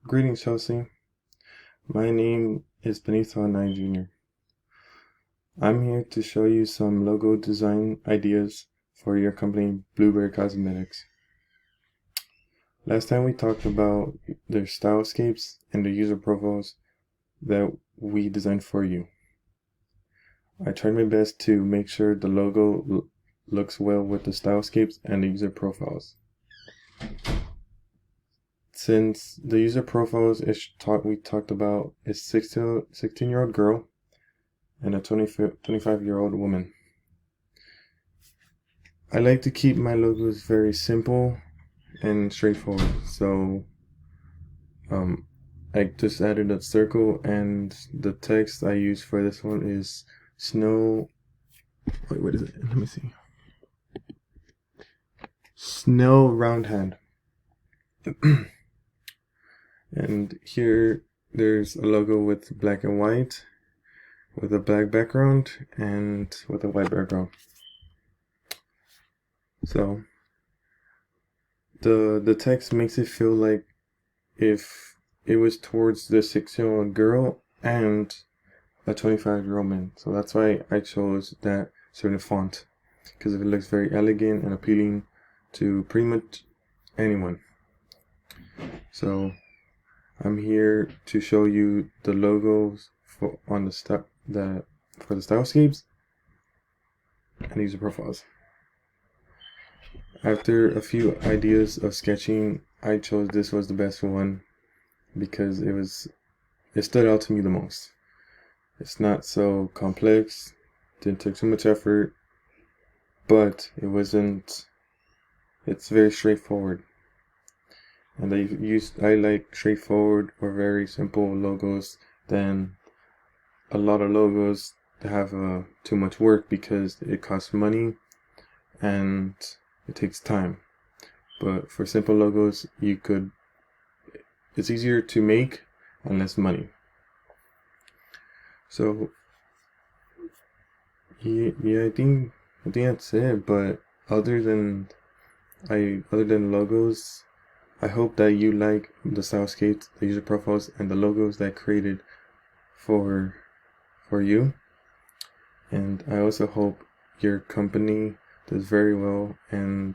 Greetings, Chelsea. My name is Benito Anai Jr. I'm here to show you some logo design ideas for your company, BllueBerry Cosmetics. Last time we talked about their stylescapes and the user profiles that we designed for you. I tried my best to make sure the logo looks well with the stylescapes and the user profiles. Since the user profiles we talked about is 16-year-old girl and a 25-year-old woman. I like to keep my logos very simple and straightforward, so I just added a circle, and the text I use for this one is snow. Wait, what is it? Let me see. Snow round hand. And here there's a logo with black and white, with a black background and with a white background. So the text makes it feel like if it was towards the 6-year-old girl and a 25-year-old man. So that's why I chose that certain font, because it looks very elegant and appealing to pretty much anyone. So I'm here to show you the logos for the stylescapes and user profiles. After a few ideas of sketching, I chose this was the best one because it stood out to me the most. It's not so complex, didn't take too much effort, but it's very straightforward. And I like straightforward or very simple logos than a lot of logos that have too much work because it costs money and it takes time. But for simple logos, it's easier to make and less money. So yeah, I think that's it. But other than logos, I hope that you like the stylescapes, the user profiles, and the logos that I created for you. And I also hope your company does very well, and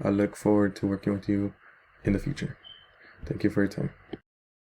I look forward to working with you in the future. Thank you for your time.